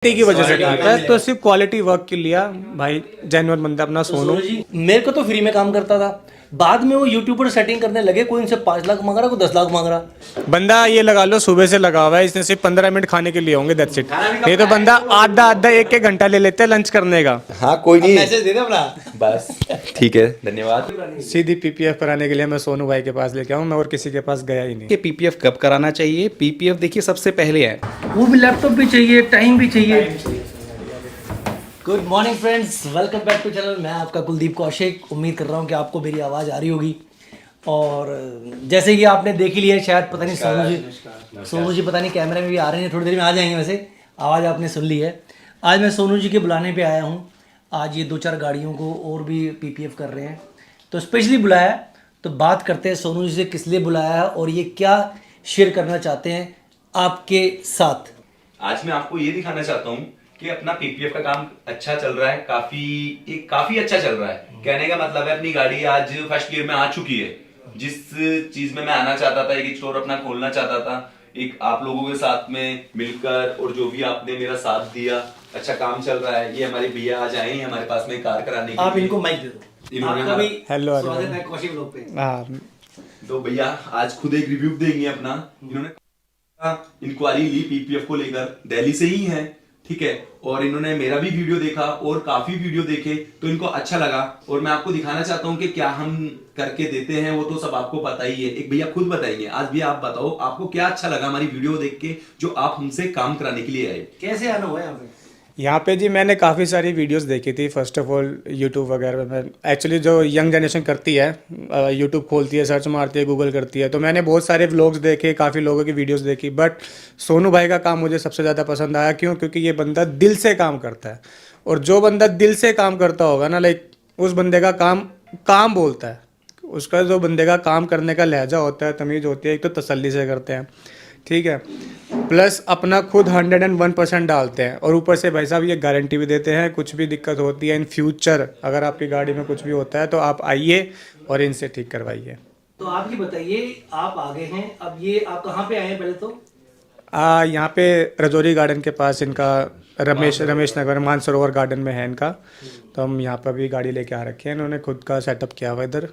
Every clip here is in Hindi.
की वजह से करता है, तो सिर्फ क्वालिटी वर्क के लिया भाई। जेन्युइन बंदा अपना सोनू जी मेरे को तो फ्री में काम करता था, बाद में वो यूट्यूबर सेटिंग करने लगे, कोई उनसे 5 लाख मांग रहा, कोई 10 लाख मांग रहा। बंदा ये लगा लो सुबह से लगा हुआ है, इसने सिर्फ 15 मिनट खाने के लिए होंगे, दैट्स इट। ये तो बंदा आधा आधा एक एक घंटा ले लेते हैं लंच करने का। हाँ कोई नहीं, मैसेज दे दे अपना। बस ठीक है, धन्यवाद। सीधी पीपीएफ कराने के लिए मैं सोनू भाई के पास लेके आऊँ, मैं और किसी के पास गया ही नहीं। कि पीपीएफ कब कराना चाहिए? पीपीएफ देखिए सबसे पहले है, वो भी लैपटॉप भी चाहिए, टाइम भी चाहिए। Good morning friends, welcome back to channel. मैं आपका कुलदीप कौशिक। उम्मीद कर रहा हूँ कि आपको मेरी आवाज़ आ रही होगी। और जैसे कि आपने देख ही लिया शायद, पता नहीं सोनू जी पता नहीं कैमरे में भी आ रहे हैं, थोड़ी देर में आ जाएंगे। वैसे आवाज़ आपने सुन ली है। आज मैं सोनू जी के बुलाने पे आया हूँ। आज ये 2-4 गाड़ियों को और भी पीपीएफ कर रहे हैं, तो स्पेशली बुलाया। तो बात करते हैं सोनू जी से, किस लिए बुलाया है और ये क्या शेयर करना चाहते हैं आपके साथ। आज मैं आपको ये दिखाना चाहता हूँ कि अपना पीपीएफ का काम अच्छा चल रहा है, काफी अच्छा चल रहा है। कहने का मतलब है अपनी गाड़ी आज फर्स्ट गियर में आ चुकी है। जिस चीज में मैं आना चाहता था, एक स्टोर अपना खोलना चाहता था, एक आप लोगों के साथ में मिलकर, और जो भी आपने मेरा साथ दिया, अच्छा काम चल रहा है। ये हमारे भैया आज आए हैं हमारे पास में कार कराने के आप लिए। इनको माइक दे दो। इन्होंने भी हेलो स्वागत है कौशिक ब्लॉग पे। हाँ, तो भैया आज खुद एक रिव्यू देंगे अपना। इन्होंने इंक्वायरी ली पीपीएफ को लेकर, दिल्ली से ही है, ठीक है। और इन्होंने मेरा भी वीडियो देखा और काफी वीडियो देखे, तो इनको अच्छा लगा। और मैं आपको दिखाना चाहता हूँ कि क्या हम करके देते हैं, वो तो सब आपको पता ही है। एक भैया खुद बताएंगे। आज भी आप बताओ, आपको क्या अच्छा लगा हमारी वीडियो देख के, जो आप हमसे काम कराने के लिए आए? कैसे आना हुआ है यहाँ पे जी मैंने काफ़ी सारी वीडियोस देखी थी। फर्स्ट ऑफ ऑल यूट्यूब वगैरह में, एक्चुअली जो यंग जनरेशन करती है, यूट्यूब खोलती है, सर्च मारती है, गूगल करती है, तो मैंने बहुत सारे व्लॉग्स देखे, काफ़ी लोगों की वीडियोस देखी। बट सोनू भाई का काम मुझे सबसे ज़्यादा पसंद आया। क्यों? क्योंकि ये बंदा दिल से काम करता है। और जो बंदा दिल से काम करता होगा ना, लाइक उस बंदे का काम बोलता है। उसका जो बंदे का काम करने का लहजा होता है, तमीज़ होती है, एक तो तसल्ली से करते हैं, ठीक है, प्लस अपना खुद 101% डालते हैं। और ऊपर से भाई साहब ये गारंटी भी देते हैं, कुछ भी दिक्कत होती है इन फ्यूचर, अगर आपकी गाड़ी में कुछ भी होता है तो आप आइए और इनसे ठीक करवाइए। तो आप ये बताइए, आप आगे हैं, अब ये आप कहाँ पे आए हैं पहले तो? यहाँ पे रजौरी गार्डन के पास इनका रमेश नगर मानसरोवर गार्डन में है इनका। तो हम यहाँ पर भी गाड़ी लेके आ रखे हैं, इन्होंने खुद का सेटअप किया हुआ इधर।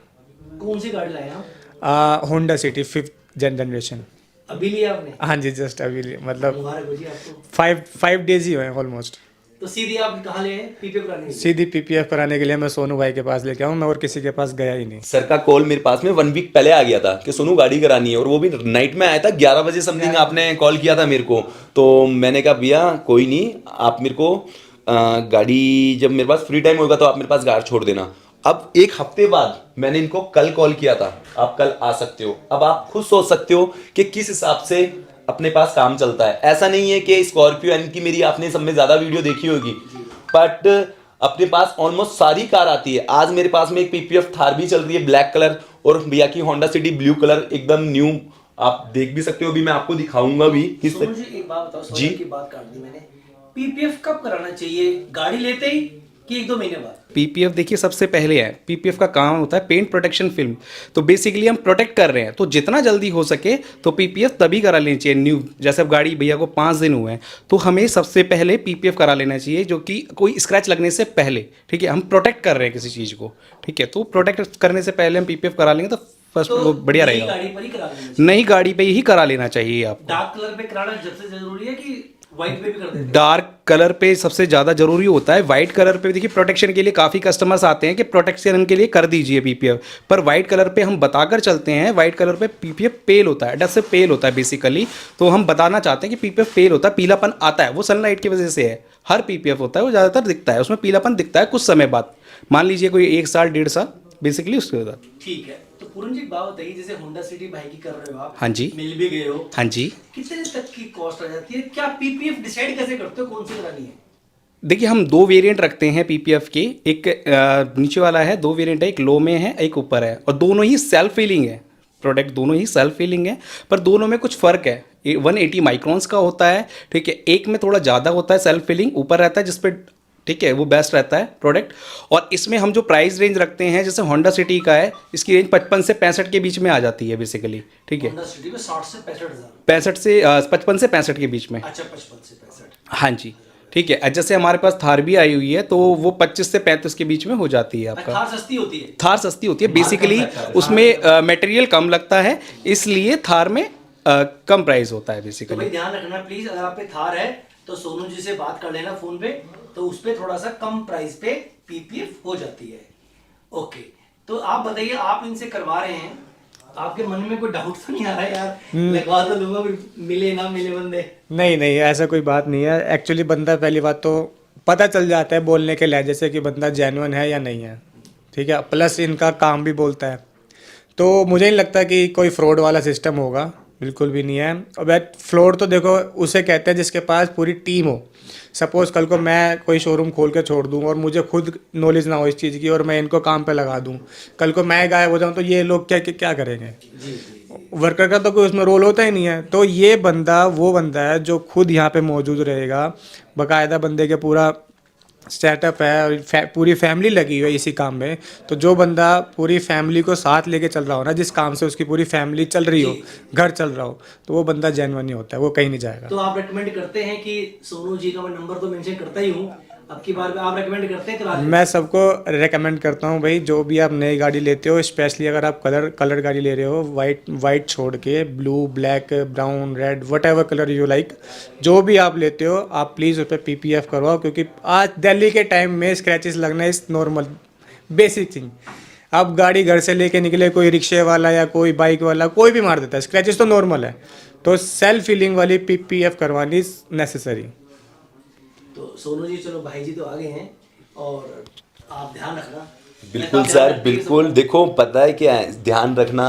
कौन सी गाड़ी लाए आप? Honda city 5th generation. अभी लिया आपने? हाँ जी, जस्ट अभी मतलब मुबारक हो जी आपको। 5 डेज ही हुए हैं ऑलमोस्ट। तो सीधे आप कहाँ ले आए पीपीएफ कराने के लिए? सीधी पीपीएफ कराने के लिए मैं सोनू भाई के पास लेके आऊँ, मैं और किसी के पास गया ही नहीं। सर का कॉल मेरे पास में 1 वीक पहले आ गया था कि सोनू गाड़ी करानी है, और वो भी नाइट में आया था 11 बजे समथिंग। आपने कॉल किया था मेरे को, तो मैंने कहा भैया कोई नहीं, आप मेरे को गाड़ी जब मेरे पास फ्री टाइम होगा तो आप मेरे पास गाड़ी छोड़ देना। अब 1 हफ्ते बाद मैंने इनको कल कॉल किया था, आप कल आ सकते हो। अब आप खुद सोच सकते हो कि किस हिसाब से अपने पास काम चलता है। ऐसा नहीं है कि स्कॉर्पियो एन की मेरी आपने सब में ज्यादा वीडियो देखी होगी, बट अपने पास ऑलमोस्ट सारी कार आती है। आज मेरे पास में एक पीपीएफ थार भी चल रही है ब्लैक कलर, और भैया की होंडा सिटी ब्लू कलर एकदम न्यू, आप देख भी सकते हो। अभी मैं आपको दिखाऊंगा भी। सोनू जी एक बात बताओ, सोनू की बात काट दी मैंने। पीपीएफ कब कराना चाहिए, गाड़ी लेते ही कि 1-2 महीने बाद? पीपीएफ देखिए सबसे पहले है, पीपीएफ का काम होता है पेंट प्रोटेक्शन फिल्म। तो बेसिकली हम प्रोटेक्ट कर रहे हैं, तो जितना जल्दी हो सके तो पीपीएफ तभी करा लेनी चाहिए न्यू। जैसे अब गाड़ी भैया को 5 दिन हुए हैं, तो हमें सबसे पहले पीपीएफ करा लेना चाहिए, जो कि कोई स्क्रैच लगने से पहले, ठीक है। हम प्रोटेक्ट कर रहे हैं किसी चीज़ को, ठीक है, तो प्रोटेक्ट करने से पहले हम पीपीएफ करा लेंगे तो फर्स्ट वो बढ़िया नई रहेगा। गाड़ी पर ही करा लेना चाहिए। नई गाड़ी पे ही करा लेना चाहिए आपको। डार्क कलर पे कराना सबसे जरूरी है कि व्हाइट पे भी कर देते हैं? डार्क कलर पे सबसे ज़्यादा जरूरी होता है। वाइट कलर पे देखिए प्रोटेक्शन के लिए काफ़ी कस्टमर्स आते हैं कि प्रोटेक्शन के लिए कर दीजिए पीपीएफ, पर वाइट कलर पे हम बताकर चलते हैं। वाइट कलर पे पीपीएफ पेल होता है, डस्ट से पेल होता है बेसिकली। तो हम बताना चाहते हैं कि पीपीएफ पेल होता है, पीलापन आता है, वो सनलाइट की वजह से है। हर पीपीएफ होता है वो ज़्यादातर दिखता है, उसमें पीलापन दिखता है कुछ समय बाद, मान लीजिए कोई 1 साल 1.5 साल बेसिकली उसके बाद। ठीक है। तो पूरन जी एक बात बताइए, जैसे होंडा सिटी भाई की कर रहे हो आप, हाँ जी, मिल भी गए हो, हाँ जी। कितने तक की कॉस्ट आ जाती है? क्या पीपीएफ डिसाइड कैसे करते हो कौन सी करानी है? देखिए हम 2 वेरिएंट रखते हैं पीपीएफ के। एक नीचे वाला है, 2 वेरिएंट है, एक लो में है, एक ऊपर है, और दोनों ही सेल्फ फीलिंग है। प्रोडक्ट दोनों ही सेल्फ फीलिंग है, पर दोनों में कुछ फ़र्क है। 180 माइक्रॉन्स का होता है, ठीक है। एक में थोड़ा ज़्यादा होता है सेल्फ फीलिंग, ऊपर रहता है जिसपे, ठीक है, वो बेस्ट रहता है प्रोडक्ट। और इसमें हम जो प्राइस रेंज रखते हैं, जैसे होंडा सिटी का है, इसकी रेंज 55 से 65 के बीच में आ जाती है बेसिकली, ठीक है। होंडा सिटी में 60 से 65 हजार। 65 से 55 से 65 के बीच में। अच्छा, 55 से 65। हाँ जी। ठीक है। जैसे हमारे पास थार भी आई हुई है तो वो 25 से 35 के बीच में हो जाती है आपका। थार सस्ती होती है। थार सस्ती होती है बेसिकली, उसमें मटेरियल कम लगता है, इसलिए थार में कम प्राइस होता है तो बेसिकली। भाई ध्यान रखना प्लीज, अगर आप पे थार है तो सोनू जी से बात कर लेना फोन पे, तो उस पे थोड़ा सा कम प्राइस पे पीपीएफ हो जाती है। ओके, तो आप बताइए, आप इनसे करवा रहे हैं, आपके मन में कोई डाउट तो नहीं आ रहा है यार, लगवा तो लूंगा, मिले ना मिले बंदे? नहीं नहीं, ऐसा कोई बात नहीं है। एक्चुअली बंदा पहली बात तो पता चल जाता है बोलने के लहजे से कि बंदा जेन्युइन है या नहीं है, ठीक है। प्लस इनका काम भी बोलता है, तो मुझे नहीं लगता कि कोई फ्रॉड वाला सिस्टम होगा, बिल्कुल भी नहीं है। और फ्रॉड तो देखो उसे कहते हैं जिसके पास पूरी टीम हो। सपोज़ कल को मैं कोई शोरूम खोल के छोड़ दूँ और मुझे खुद नॉलेज ना हो इस चीज़ की और मैं इनको काम पे लगा दूँ, कल को मैं गायब हो जाऊँ तो ये लोग क्या करेंगे? वर्कर का तो कोई उसमें रोल होता ही नहीं है। तो ये बंदा वो बंदा है जो खुद यहाँ पे मौजूद रहेगा, बाकायदा बंदे के पूरा सेटअप है और पूरी फैमिली लगी हुई है इसी काम में। तो जो बंदा पूरी फैमिली को साथ लेके चल रहा हो ना, जिस काम से उसकी पूरी फैमिली चल रही हो, घर चल रहा हो, तो वो बंदा जेन्युइन ही होता है, वो कहीं नहीं जाएगा। तो आप रेकमेंड करते हैं कि सोनू जी का मैं नंबर तो मेंशन करता ही हूँ, अब की बार में आप रेकमेंड करते हैं? करा मैं सबको रेकमेंड करता हूँ भाई, जो भी आप नई गाड़ी लेते हो, स्पेशली अगर आप कलर गाड़ी ले रहे हो, वाइट छोड़ के blue, black, brown, red, what colour you like, जो भी आप लेते हो आप प्लीज़ उस पर पीपीएफ करवाओ, क्योंकि आज दिल्ली के टाइम में स्क्रैचेस लगना इस नॉर्मल बेसिक थिंग। आप गाड़ी घर से लेके निकले, कोई रिक्शे वाला या कोई बाइक वाला कोई भी मार देता है, स्क्रैचेस तो नॉर्मल है। तो सेल्फ फीलिंग वाली पीपीएफ करवानी नेसेसरी। तो सोनू जी, चलो भाई जी तो आ गए हैं, और आप ध्यान रखना। बिल्कुल सर, बिल्कुल। देखो पता है क्या है, ध्यान रखना,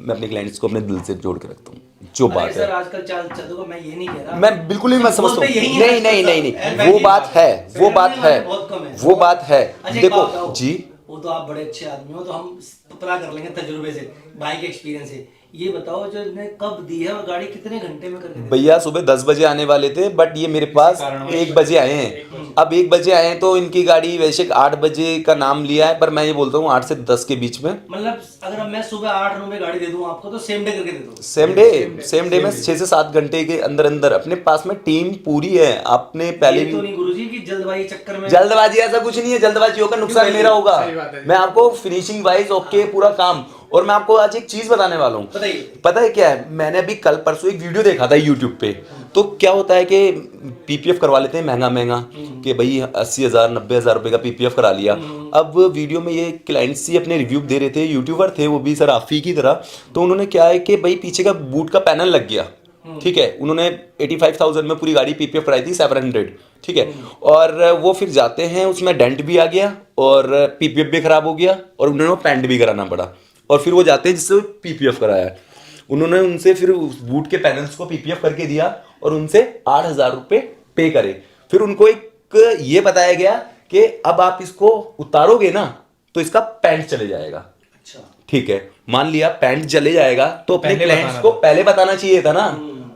मैं अपने क्लाइंट्स को अपने दिल से जोड़ के रखता हूँ, जो बात सर है। आजकल चलो मैं ये नहीं कह रहा, मैं बिल्कुल ही मैं समझता हूँ, बोलते यही है नहीं नहीं नहीं आजकल नहीं, वो बात है, वो बात है, बहुत कम है। वो बात है। अच्छा, एक देखो बात बताओ, जी, वो तो आप बड़े अच्छे आदमी हो, तो हम पता कर लेंगे तजुर्बे से, भाई के एक्सपीरियंस से। ये बताओ, जो ने कब दी है और गाड़ी कितने घंटे में करके दी? भैया सुबह 10 बजे आने वाले थे, बट ये मेरे पास 1 बजे आए हैं। अब 1 बजे आए हैं तो इनकी गाड़ी वैसे 8 बजे का नाम लिया है, पर मैं ये बोलता हूँ 8 से 10 के बीच में। मतलब अगर मैं सुबह 8-9 में गाड़ी दे दूं आपको, तो सेम डे करके दे दूं? सेम डे में 6 से 7 घंटे के अंदर अंदर। अपने पास में टीम पूरी है, आपने पहले ये तो भी। नहीं गुरुजी की जल्दबाजी चक्कर में? जल्दबाजी ऐसा कुछ नहीं है, जल्दबाजी का नुकसान मेरा होगा। मैं आपको फिनिशिंग वाइज ओके पूरा काम। और मैं आपको आज एक चीज बताने वाला हूँ, पता है क्या है, मैंने अभी कल परसों एक वीडियो देखा था यूट्यूब पे। तो क्या होता है कि पीपीएफ करवा लेते हैं महंगा कि भाई 80,000 90,000 रुपए का पीपीएफ करा लिया। अब वीडियो में ये क्लाइंट्स ही अपने रिव्यू दे रहे थे, यूट्यूबर थे वो भी सर आफी की तरह। तो उन्होंने क्या है कि भाई पीछे का बूट का पैनल लग गया, ठीक है। उन्होंने 85,000 में पूरी गाड़ी पीपीएफ कराई थी, 700, ठीक है। और वो फिर जाते हैं, उसमें डेंट भी आ गया और पीपीएफ भी खराब हो गया और उन्होंने पेंट भी कराना पड़ा। और फिर वो जाते हैं जिससे पीपीएफ कराया, उन्होंने उनसे फिर उस बूट के पैनल्स को पीपीएफ करके दिया और उनसे 8,000 रुपये पे करे। फिर उनको एक ये बताया गया कि अब आप इसको उतारोगे ना तो इसका पैंट चले जाएगा। अच्छा, ठीक है, मान लिया पैंट चले जाएगा, तो अपने क्लाइंट्स को पहले बताना चाहिए था ना।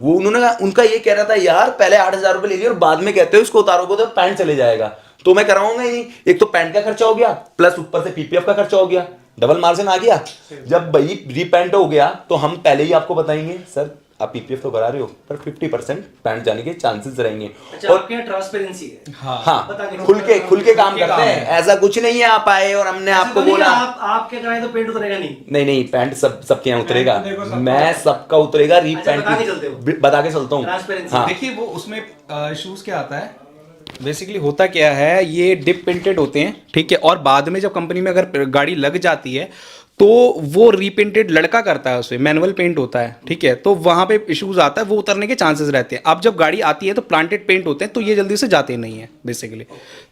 वो उन्होंने उनका ये कह रहा था यार पहले 8,000 रुपये ले लिए और बाद में कहते हो इसको उतारोगे तो पैंट चले जाएगा। तो मैं कराऊंगा ही नहीं, एक तो पैंट का खर्चा हो गया प्लस ऊपर से पीपीएफ का खर्चा हो गया, डबल मार्जिन आ गया। जब भाई रीपेंट हो गया तो हम पहले ही आपको बताएंगे सर आप पीपीएफ तो करा रहे हो पर 50% पैंट जाने के चांसेस रहेंगे। अच्छा, और आपके यहाँ ट्रांसपेरेंसी है? हाँ, खुल के काम करते हैं, ऐसा कुछ नहीं है आप आए और हमने आपको बोला आपके कराए तो पेंट उतरेगा नहीं? नहीं पैंट सबके यहाँ उतरेगा, मैं सबका उतरेगा। रीपेंट बता के चलता हूँ। हाँ, देखिए वो उसमें इश्यूज क्या आता है, बेसिकली होता क्या है, ये डिप पेंटेड होते हैं, ठीक है। और बाद में जब कंपनी में अगर गाड़ी लग जाती है तो वो रीपेंटेड लड़का करता है, उसे मैनुअल पेंट होता है, ठीक है। तो वहाँ पे इश्यूज आता है, वो उतरने के चांसेस रहते हैं। अब जब गाड़ी आती है तो प्लांटेड पेंट होते हैं, तो ये जल्दी से जाते नहीं है बेसिकली,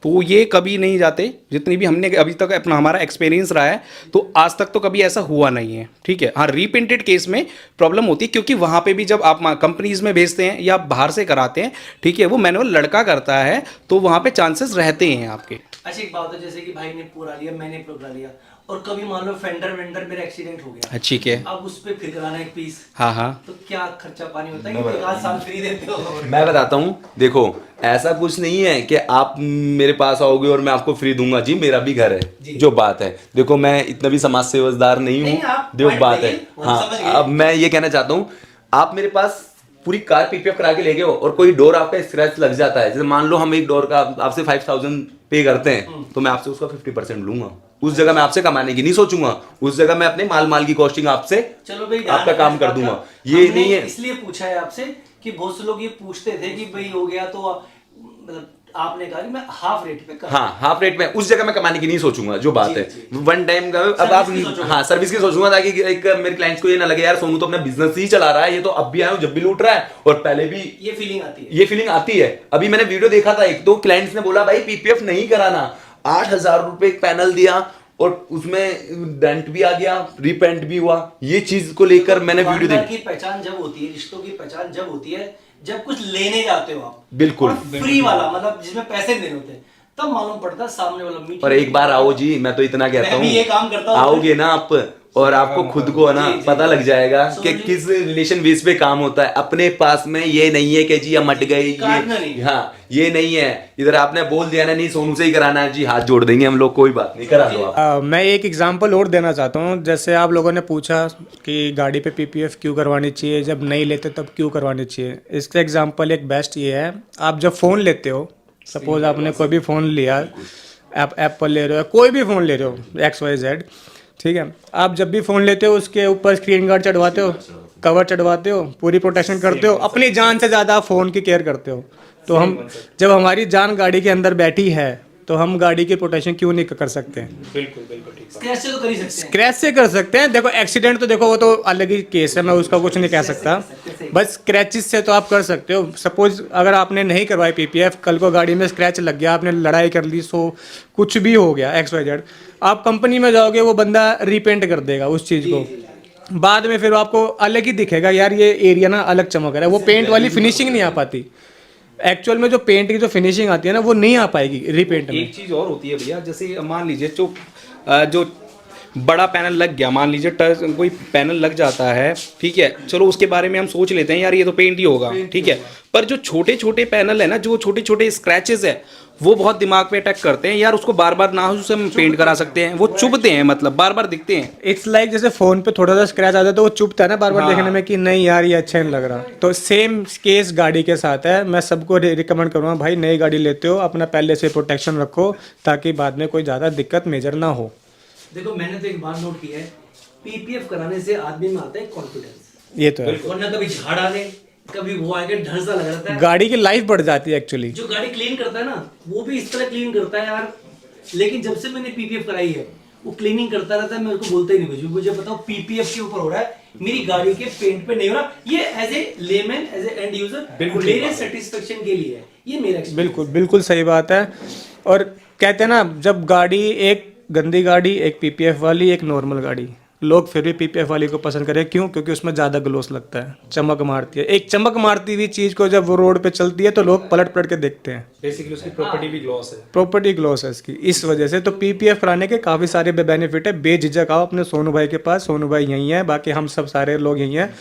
तो ये कभी नहीं जाते। जितनी भी हमने अभी तक अपना हमारा एक्सपीरियंस रहा है तो आज तक तो कभी ऐसा हुआ नहीं है, ठीक है। हाँ, रीपेंटेड केस में प्रॉब्लम होती है, क्योंकि वहाँ पर भी जब आप कंपनीज में भेजते हैं या बाहर से कराते हैं, ठीक है, वो मैनुअल लड़का करता है, तो वहाँ पर चांसेस रहते हैं आपके। अच्छा, एक बात है, जैसे कि भाई ने पूरा लिया, मैंने पूरा लिया, और कभी मान लो फेंडर मेरा एक्सीडेंट हो गया, ठीक है, अब उस पे फिर कराना एक पीस, हाँ, तो क्या खर्चा पानी होता है कि 1 साल फ्री देते हो? मैं बताता हूँ, देखो ऐसा कुछ नहीं है कि आप मेरे पास आओगे और मैं आपको फ्री दूंगा जी, मेरा भी घर है। जो बात है, देखो मैं इतना भी समाज सेवादार नहीं हूँ, देखो बात है। हाँ, अब मैं ये कहना चाहता हूँ, आप मेरे पास पूरी कार पीपीएफ करा के ले गए हो और कोई डोर आपका स्क्रैच लग जाता है, जैसे मान लो हम एक डोर का आपसे 5000 पे करते हैं, तो मैं आपसे उसका 50% लूंगा। उस जगह मैं आपसे कमाने की नहीं सोचूंगा, उस जगह मैं अपने माल की कॉस्टिंग आपसे चलो भाई आपका काम कर दूंगा। ये नहीं है, इसलिए पूछा है आपसे कि बहुत से लोग ये पूछते थे कि भाई हो गया तो मतलब आपने कहा कि मैं हाफ रेट पे कर, हाँ हाफ रेट में उस जगह मैं कमाने की नहीं सोचूंगा, जो बात है वन टाइम का। अब आप हाँ सर्विस की सोचूंगा, ताकि एक मेरे क्लाइंट्स को ये ना लगे यार सोनू तो अपना बिजनेस ही चला रहा है, ये तो अब भी आया जब भी लूट रहा है, और पहले भी ये फीलिंग आती है, ये फीलिंग आती है। अभी मैंने वीडियो देखा था, एक तो क्लाइंट्स ने बोला भाई पीपीएफ नहीं कराना, 8000 रुपए एक पैनल दिया और उसमें डेंट भी आ गया, रीपेंट भी हुआ। ये चीज को लेकर मैंने वीडियो देखी। की पहचान जब होती है, रिश्तों की पहचान जब होती है जब कुछ लेने जाते हो आप, बिल्कुल फ्री वाला, मतलब जिसमें पैसे देने होते हैं, तब मालूम पड़ता है सामने वाला मीठी। और एक बार आओ जी, मैं तो इतना कहता मैं भी ये काम करता हूँ, हूँ। आओगे ना आप और आपको खुद को ना पता लग जाएगा कि किस रिलेशन बेस पे काम होता है। अपने पास में ये नहीं है कि जी हम अट गए, ये हाँ ये नहीं है। इधर आपने बोल दिया ना नहीं सोनू से ही कराना है जी, हाथ जोड़ देंगे हम लोग, कोई बात नहीं, करा दो आप। मैं एक एग्जांपल और देना चाहता हूँ। जैसे आप लोगों ने पूछा कि गाड़ी पे पीपीएफ क्यों करवानी चाहिए, जब नहीं लेते तब क्यों करवानी चाहिए। इसका एग्जांपल एक बेस्ट ये है, आप जब फ़ोन लेते हो, सपोज आपने कोई भी फ़ोन लिया, एप्पल ले रहे हो, कोई भी फ़ोन ले रहे हो XYZ, ठीक है, आप जब भी फ़ोन लेते हो उसके ऊपर स्क्रीन गार्ड चढ़वाते हो, कवर चढ़वाते हो, पूरी प्रोटेक्शन करते हो, अपनी जान से ज़्यादा आप फ़ोन की केयर करते हो। तो हम जब हमारी जान गाड़ी के अंदर बैठी है तो हम गाड़ी की प्रोटेक्शन क्यों नहीं कर सकते हैं? बिल्कुल बिल्कुल ठीक। स्क्रैच से तो कर ही सकते हैं, स्क्रैच से कर सकते हैं। देखो एक्सीडेंट तो देखो वो तो अलग ही केस है, मैं उसका कुछ नहीं कह सकता, बस स्क्रैचेस से तो आप कर सकते हो। सपोज अगर आपने नहीं करवाई पीपीएफ, कल को गाड़ी में स्क्रैच लग गया, आपने लड़ाई कर ली, सो कुछ भी हो गया XYZ, आप कंपनी में जाओगे, वो बंदा रीपेंट कर देगा उस चीज़ को, बाद में फिर आपको अलग ही दिखेगा, यार ये एरिया ना अलग चमक रहा है, वो पेंट वाली फिनिशिंग नहीं आ पाती। एक्चुअल में जो पेंट की जो फिनिशिंग आती है ना, वो नहीं आ पाएगी रीपेंट में। एक चीज़ और होती है भैया, जैसे मान लीजिए जो बड़ा पैनल लग गया, मान लीजिए टच कोई पैनल लग जाता है, ठीक है, चलो उसके बारे में हम सोच लेते हैं यार ये तो पेंट ही होगा, ठीक है, पर जो छोटे छोटे पैनल है ना, जो छोटे छोटे स्क्रैचेस है, वो बहुत दिमाग पे अटैक करते हैं यार। उसको बार बार ना उसे हम पेंट करा सकते हैं, वो चुभते हैं, मतलब बार बार दिखते हैं। इट्स लाइक जैसे फोन पे थोड़ा सा स्क्रैच आता है तो वो चुभता है ना बार बार देखने में कि नहीं यार ये अच्छा नहीं लग रहा। तो सेम केस गाड़ी के साथ है। मैं सबको रिकमेंड करूँगा, भाई नई गाड़ी लेते हो अपना पहले से प्रोटेक्शन रखो, ताकि बाद में कोई ज़्यादा दिक्कत मेजर ना हो। देखो मैंने तो एक बात नोट की है, पीपीएफ कराने से आदमी में आता है कॉन्फिडेंस, ये तो है, वरना कभी झाड़ आ गए, कभी वो आगे ढर सा लग रहा है। गाड़ी की लाइफ बढ़ जाती है एक्चुअली। जो गाड़ी क्लीन करता है ना, वो भी इस तरह क्लीन करता है यार, लेकिन जब से मैंने पीपीएफ कराई है वो क्लीनिंग करता रहता है, मेरे को बोलता ही नहीं कुछ। मुझे बताओ पीपीएफ के ऊपर हो रहा है, मेरी गाड़ी के पेंट पे नहीं हो रहा। ये as a layman, as a end user, मेरे सेटिस्फेक्शन के लिए है, ये मेरा बिल्कुल बिल्कुल सही बात है। और कहते हैं ना, जब गाड़ी एक गंदी गाड़ी, एक पीपीएफ वाली, एक नॉर्मल गाड़ी, लोग फिर भी पीपीएफ वाली को पसंद करें। क्यों? क्योंकि उसमें ज़्यादा ग्लोस लगता है, चमक मारती है। एक चमक मारती हुई चीज़ को जब वो रोड पे चलती है तो लोग पलट पलट के देखते हैं। बेसिकली उसकी प्रॉपर्टी भी ग्लॉस है, प्रॉपर्टी ग्लोस है इसकी, इस वजह से। तो पीपीएफ कराने के काफ़ी सारे बेनिफिट है। बेझिझक आओ अपने सोनू भाई के पास, सोनू भाई यहीं है, बाकी हम सब सारे लोग यहीं हैं,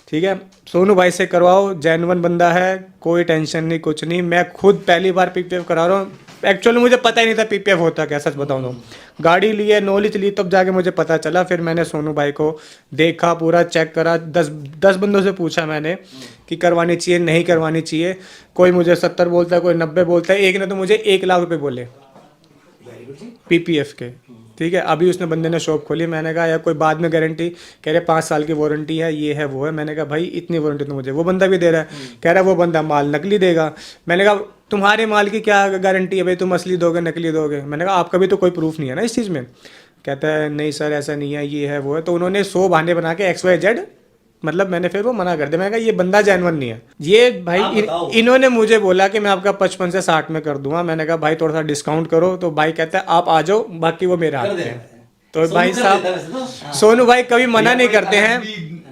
ठीक है। सोनू भाई से करवाओ, जेन्युइन बंदा है, कोई टेंशन नहीं, कुछ नहीं। मैं खुद पहली बार पीपीएफ करा रहा हूँ। एक्चुअली मुझे पता ही नहीं था पीपीएफ होता क्या, सच बताऊँ तो। गाड़ी ली है, नॉलेज ली, तब जाके मुझे पता चला। फिर मैंने सोनू भाई को देखा, पूरा चेक करा, 10 बंदों से पूछा मैंने कि करवानी चाहिए नहीं करवानी चाहिए। कोई मुझे 70 बोलता है, कोई 90 बोलता है। एक ने तो मुझे 1 लाख रुपए बोले पीपीएफ के, ठीक है। अभी उसने बंदे ने शॉप खोली, मैंने कहा यार कोई बाद में गारंटी, कह रहे 5 साल की वारंटी है, ये है वो है। मैंने कहा भाई इतनी वारंटी तो मुझे वो बंदा भी दे रहा है, कह रहा है वो बंदा माल नकली देगा। मैंने कहा तुम्हारे माल की क्या गारंटी है भाई, तुम असली दोगे नकली दोगे? मैंने कहा आपका भी तो कोई प्रूफ नहीं है ना इस चीज़ में। कहता है नहीं सर ऐसा नहीं है, ये है वो है। तो उन्होंने 100 बहाने बना के XYZ, मतलब मैंने फिर वो मना कर दिया। मैंने कहा ये बंदा जेन्युइन नहीं है। ये भाई इन्होंने मुझे बोला कि मैं आपका 55 से 60 में कर दूंगा। मैंने कहा भाई थोड़ा सा डिस्काउंट करो, तो भाई कहता है आप आ जाओ, बाकी वो मेरा हाथ है। तो भाई साहब, सोनू भाई कभी मना नहीं करते हैं,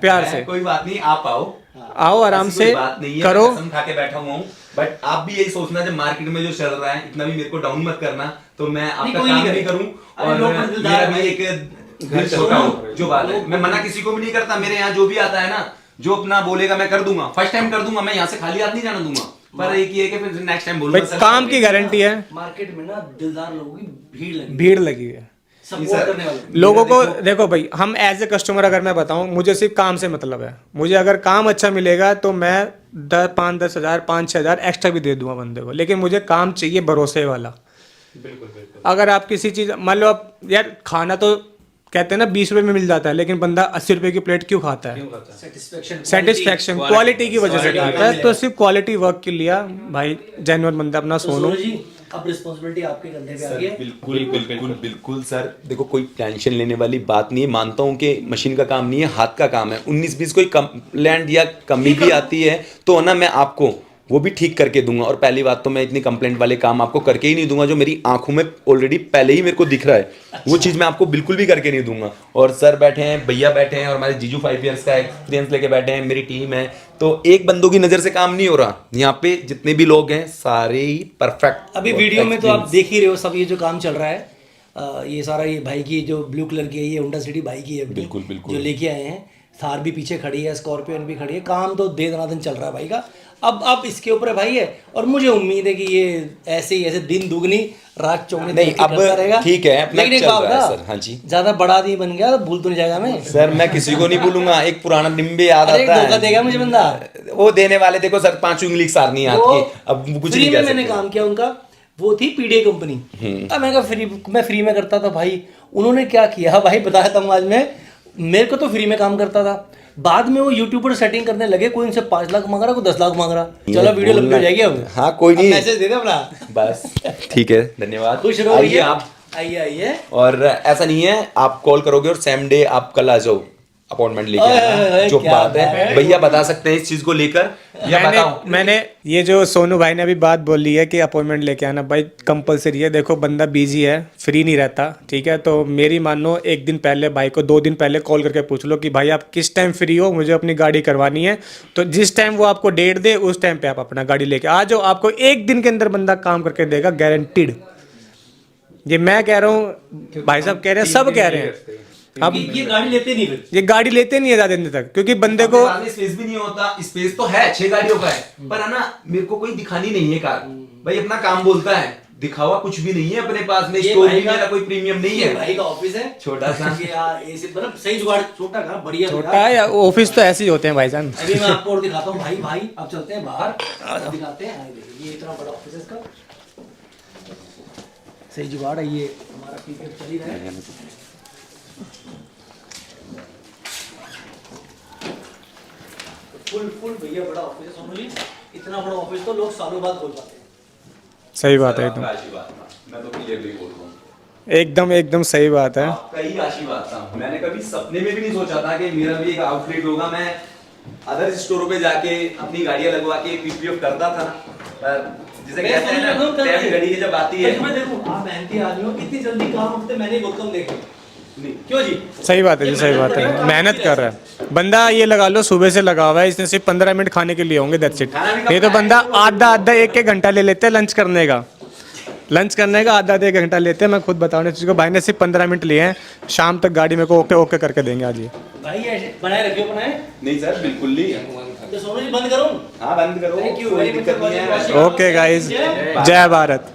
प्यार से। कोई बात नहीं, आप आओ आराम से करो। खा के बैठा हुआ हूँ, बट आप भी यही सोचना जब मार्केट में जो चल रहा है, इतना भी मेरे को डाउन मत करना, तो मैं आपका काम नहीं करूँ। और मेरा भी एक दिल छोटा हो, जो बात है, मैं मना किसी को भी नहीं करता। मेरे यहाँ जो भी आता है ना, जो अपना बोलेगा मैं कर दूंगा, फर्स्ट टाइम कर दूंगा, मैं यहाँ से खाली हाथ नहीं जाना दूंगा। पर एक ये है कि फिर नेक्स्ट टाइम बोलूंगा काम की गारंटी है। मार्केट में ना दिलदार लोगों की भीड़ लगी भीड़ लगी है। सपोर्ट करने वाले। लोगों को देखो भाई, हम एज ए कस्टमर अगर मैं बताऊं, मुझे सिर्फ काम से मतलब है। मुझे अगर काम अच्छा मिलेगा तो मैं 5-10 हज़ार 5-6 हज़ार एक्स्ट्रा भी दे दूंगा बंदे को, लेकिन मुझे काम चाहिए भरोसे वाला। अगर आप किसी चीज़ मान लो, आप यार खाना तो कहते हैं ना 20 रुपये में मिल जाता है, लेकिन बंदा 80 रुपये की प्लेट क्यों खाता है? सेटिस्फेक्शन क्वालिटी की वजह से खाता है। तो सिर्फ क्वालिटी वर्क के लिया भाई, जेन्युइन बंदा अपना सोनू। जी अब रिस्पॉन्सिबिलिटी आपके कंधे पे आ गई है। बिल्कुल सर, देखो कोई टेंशन लेने वाली बात नहीं है। मानता हूँ कि मशीन का काम नहीं है, हाथ का काम है। 19-20 कोई कंप्लेंट या कमी भी आती है तो ना मैं आपको वो भी ठीक करके दूंगा। और पहली बात तो मैं इतनी कंप्लेंट वाले काम आपको करके ही नहीं दूंगा जो मेरी आंखों में ऑलरेडी पहले ही मेरे को दिख रहा है। वो चीज़ मैं आपको बिल्कुल भी करके नहीं दूंगा। और सर बैठे हैं, भैया बैठे हैं, और हमारे जीजू 5 इयर्स का एक्सपीरियंस लेके बैठे हैं, मेरी टीम है। तो एक बंदों की नज़र से काम नहीं हो रहा। यहाँ पे जितने भी लोग हैं सारे ही परफेक्ट। अभी वीडियो में तो आप देख ही रहे हो सब, ये जो काम चल रहा है ये सारा, ये भाई की जो ब्लू कलर की है, ये होंडा सिटी भाई की है अपनी, बिल्कुल, बिल्कुल। जो लेके आए हैं। थार भी पीछे खड़ी है, स्कॉर्पियन भी खड़ी है। काम तो दे दनादन चल रहा है भाई का। अब इसके ऊपर है भाई है, और मुझे उम्मीद है कि ये ऐसे ही ऐसे दिन दुगनी रात चौगनी नहीं, तरक्की अब करता रहेगा। ठीक है, अपना लेकिन एक चल बात रहा है बता, सर। हाँ जी। ज्यादा बड़ा आदमी बन गया तो भूल तो नहीं जाएगा मैं। सर मैं किसी को नहीं भूलूंगा। एक पुराना निम्बे याद अरे आता धोखा है। देगा मुझे बंदा। वो देने वाले देखो सर, 5 उंगली की सारनी हाथ वो की। अब कुछ फ्री नहीं में कह मैंने सकते। काम किया उनका, वो थी पीडीए कंपनी। अब मैंने कहा मैं फ्री में करता था भाई। उन्होंने क्या किया भाई बताया था आज में, मेरे को तो फ्री में काम करता था। बाद में वो यूट्यूबर सेटिंग करने लगे, कोई इनसे 5 लाख मांग रहा, कोई 10 लाख मांग रहा। चलो वीडियो लंबी हो जाएगी अब। हाँ कोई नहीं, मैसेज दे दे अपना। बस ठीक है, धन्यवाद। खुश रहो आइए भैया। आप। आइए और ऐसा नहीं है आप कॉल करोगे और सेम डे आप कल आ जाओ, अपॉइंटमेंट लेके ओए, आना। ओए, जो क्या बात है बात है। भैया बता सकते हैं इस चीज को लेकर, या बताओ। मैंने ये जो सोनू भाई ने अभी बात बोली है कि अपॉइंटमेंट लेके आना, भाई कंपलसरी है। देखो बंदा बिजी है, फ्री नहीं रहता, ठीक है? तो मेरी मानो एक दिन पहले भाई को 2 दिन पहले कॉल करके पूछ लो कि भाई आप किस टाइम फ्री हो, मुझे अपनी गाड़ी करवानी है। तो जिस टाइम वो आपको डेट दे उस टाइम पे आप अपना गाड़ी लेके आ जाओ। आपको 1 दिन के अंदर बंदा काम करके देगा, गारंटीड। ये मैं कह रहा हूँ, भाई साहब कह रहे हैं, सब कह रहे हैं। अब ये गाड़ी लेते नहीं फिर। ये गाड़ी लेते नहीं है ज्यादा दिन तक, क्योंकि बंदे को स्पेस भी नहीं होता। स्पेस तो है 6 गाड़ियों का है, पर है ना मेरे को कोई दिखानी नहीं है कार। भाई अपना काम बोलता है, दिखावा कुछ भी नहीं है अपने पास में। ये स्टोर भाई भी का- मेरा कोई प्रीमियम नहीं ये है। भाई का ऑफिस है छोटा सा। ये यार ऐसे मतलब सही जुगाड़, छोटा कहा बढ़िया छोटा है या ऑफिस तो ऐसे ही होते हैं भाईजान। अभी मैं आपको और दिखाता हूँ भाई अब चलते हैं बाहर, दिखाते हैं। आइए देखिए, ये इतना बड़ा ऑफिस है इसका, सही जुगाड़ है। ये हमारा पीपीएफ चल ही रहा है। फुल भैया बड़ा ऑफिस है सोनू जी। इतना बड़ा ऑफिस तो लोग सालों बाद खोल पाते हैं। सही बात है, एकदम मैं तो क्लियरली बोल रहा हूँ, एकदम सही बात है। आपका ही आशीर्वाद था। मैंने कभी सपने में भी नहीं सोचा था कि मेरा भी एक आउटलेट होगा। मैं अदर स्टोरों पे जाके अपनी गाड़ियां लगवा के पीपीएफ करता था, पर जिसे कहते हैं ना टाइम घड़ी जब आती है। मैं देखूं आप मेहनती आदमी हो, इतनी जल्दी काम उठते मैंने बहुत कम देखे। क्यों जी? सही बात है जी, सही बात है। मेहनत कर रहा है बंदा। ये लगा लो सुबह से लगा हुआ है, इसने सिर्फ 15 मिनट खाने के लिए होंगे, दैट्स इट। ये तो बंदा आधा 1 घंटा ले लेते हैं लंच करने का। आधा 1 घंटा लेते हैं। मैं खुद बताऊँ चीज़ को, भाई ने सिर्फ 15 मिनट लिए हैं। शाम तक गाड़ी मेरे को ओके करके देंगे आज ये। भाई ऐसे बनाए रखियो, बनाए। नहीं सर बिल्कुल नहीं। तो सोनू जी बंद करो। हाँ बंद करो, Thank you कोई very much दिक्कत नहीं है। for watching. ओके गाइज, जय भारत।